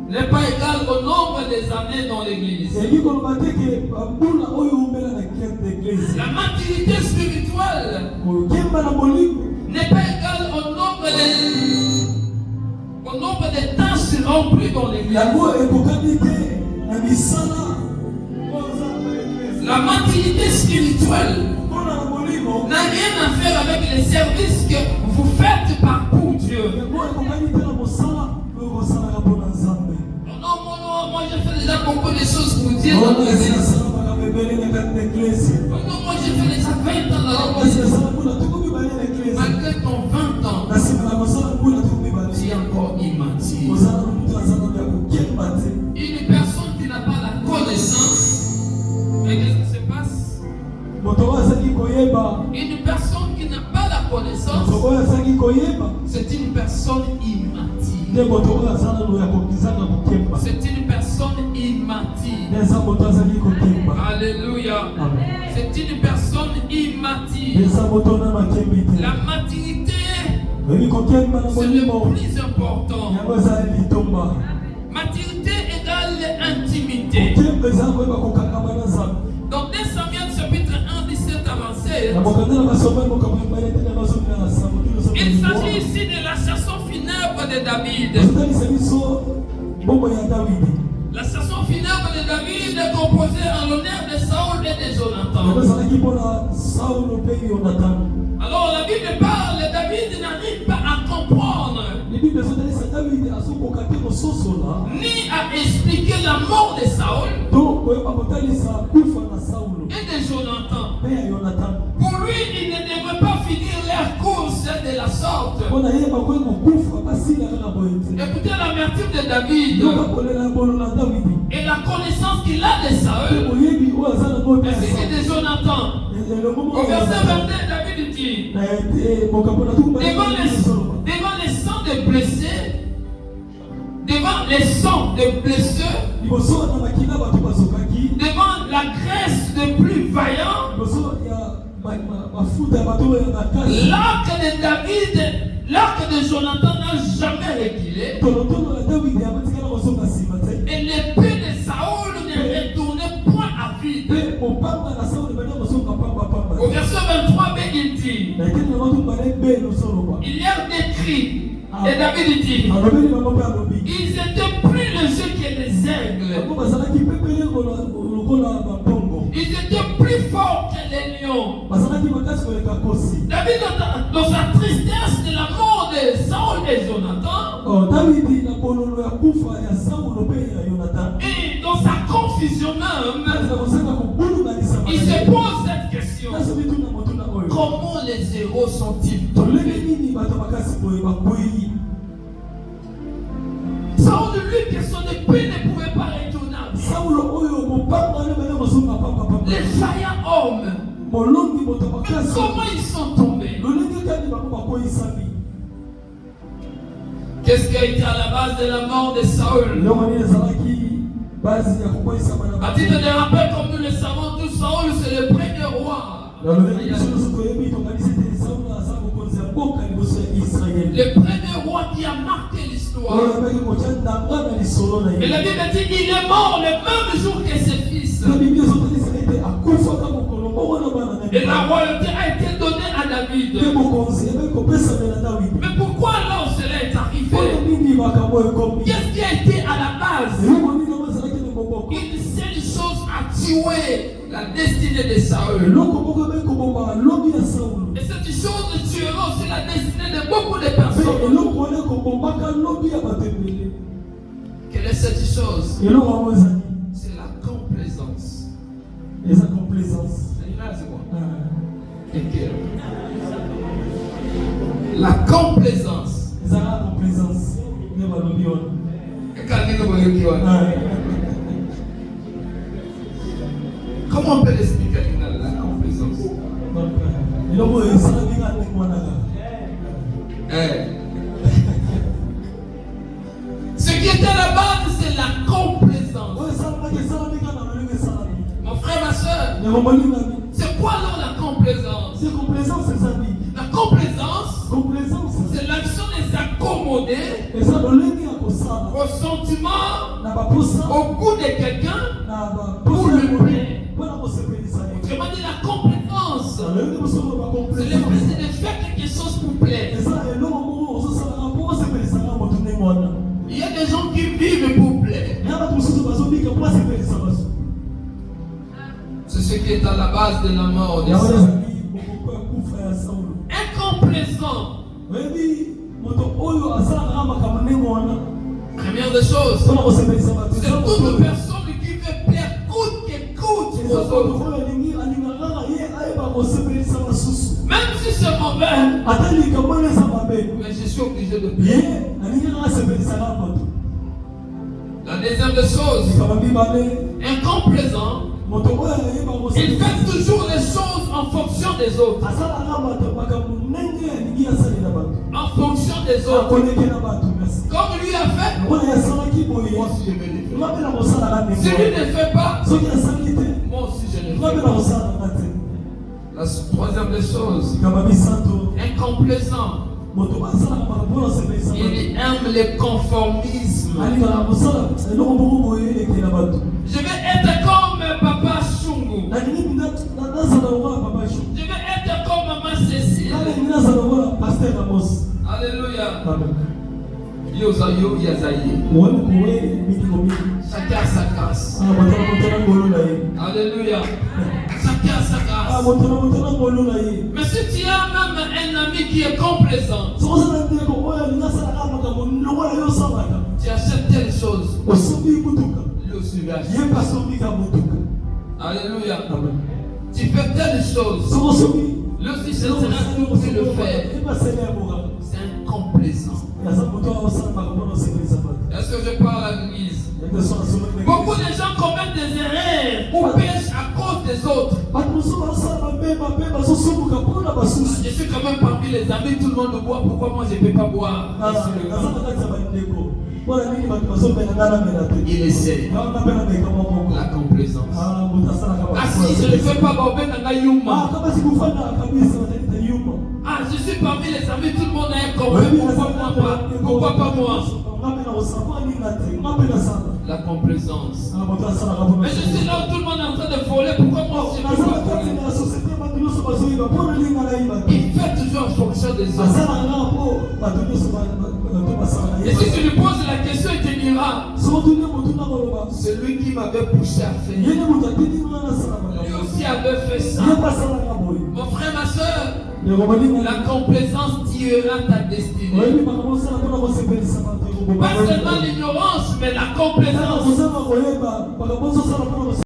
n'est pas égal au nombre des années dans l'église. La maturité spirituelle n'est pas égale au nombre des tâches remplies dans l'église. La maturité spirituelle n'a rien à faire avec les services que vous faites pour Dieu. Moi j'ai fait déjà beaucoup de choses pour Dieu dans l'église. Moi j'ai fait déjà 20 ans dans l'église. Malgré ton 20 ans, tu es encore immature. Une personne qui n'a pas la connaissance, et qu'est-ce qui se passe? Une personne qui n'a pas la connaissance, c'est une personne immature. C'est une personne immature. Alléluia. C'est une personne immature. La maturité, c'est le plus important. Maturité égale intimité. Dans 2 Samuel chapitre 1, 17 avancé, il s'agit ici de la chanson funèbre de David. La chanson funèbre de David est composée en l'honneur de Saül et de Jonathan. Alors la Bible parle, David n'arrive pas à comprendre ni à expliquer la mort de Saül et de Jonathan. Pour lui, il ne devrait pas finir leur course de la sorte. Écoutez l'amertume de David et la connaissance qu'il a de Saül ainsi que de Jonathan. Au verset 22, David dit, devant les sangs de blessés, devant les sangs de blessés, devant la graisse de plus vaillants, l'arc de David, l'arc de Jonathan n'a jamais reculé. Et l'épée de Saül ne retournait point à vide. Au verset 23b, il dit, il y a des cris. Et David dit, ils étaient plus légers que les aigles. Ils étaient plus forts que les lions. David, dans sa tristesse de la mort de Saül et Jonathan, et dans sa confusion même, il se pose cette question. Comment les héros sont-ils tombés? Saül, lui, que son épée ne pouvait pas retourner. Les vaillants hommes, comment ils sont tombés? Qu'est-ce qui a été à la base de la mort de Saül? À titre de rappel, comme nous le savons tous, Saül c'est le premier roi. Le premier roi qui a marqué l'histoire. Et la Bible dit qu'il est mort le même jour que ses fils. Et la royauté a été donnée à David. Mais pourquoi alors cela est arrivé? Qu'est-ce qui a été à la base? Une seule chose a tué la destinée de Saül. Et cette chose tuera aussi la destinée de beaucoup de personnes. Quelle est cette chose? C'est la complaisance. La complaisance. Comment on peut l'expliquer la complaisance? Ce qui est à la base, c'est la complaisance. Mon frère, ma soeur, c'est quoi alors la complaisance? La complaisance, c'est l'action de s'accommoder au sentiment, au goût de quelqu'un pour le plaire. Autrement dit, la compétence, c'est le plaisir de faire quelque chose pour plaire. Il y a des gens qui vivent pour plaire. C'est ce qui est à la base de la mort de Saül. Incomplaisant. Première des choses, c'est toute personne qui veut plaire coûte que coûte aux autres. Même si c'est mauvais, mais je suis obligé de plaire. La deuxième des choses, incomplaisant, il fait toujours les choses en fonction des autres. En fonction des autres. Comme lui a fait, moi aussi je vais le faire. Si lui ne fait pas, moi aussi je le fais. La troisième des choses, incomplaisant. Il aime le conformisme. Je vais être comme Papa Chungu. Je vais être comme Maman Cécile. Alléluia. Yozayo Yazaye. Chacun sa casse. Alléluia. Chacun sa casse. Mais si tu as même un ami qui est complaisant, tu achètes telle chose, lui aussi va acheter. Alléluia. Tu fais telle chose, lui aussi c'est un pour le faire. C'est incomplaisant. Est-ce que je parle à l'église? Beaucoup de gens commettent des erreurs ou pêchent à cause des autres. Je suis quand même parmi les amis, tout le monde boit. Pourquoi moi je ne peux pas boire? Il essaie. La complaisance. Ah si je ne fais pas, je suis parmi les amis, tout le monde est compris. Pourquoi pas moi? La complaisance. Mais je suis là où tout le monde est en train de voler. Pourquoi moi je ne peux pas voler? Il fait toujours en fonction des autres. Et si tu lui poses la question, il te dira, celui qui m'avait poussé à faire, lui aussi avait fait ça. Mon frère, ma soeur, la complaisance tuera ta destinée. Pas seulement l'ignorance, mais la complaisance.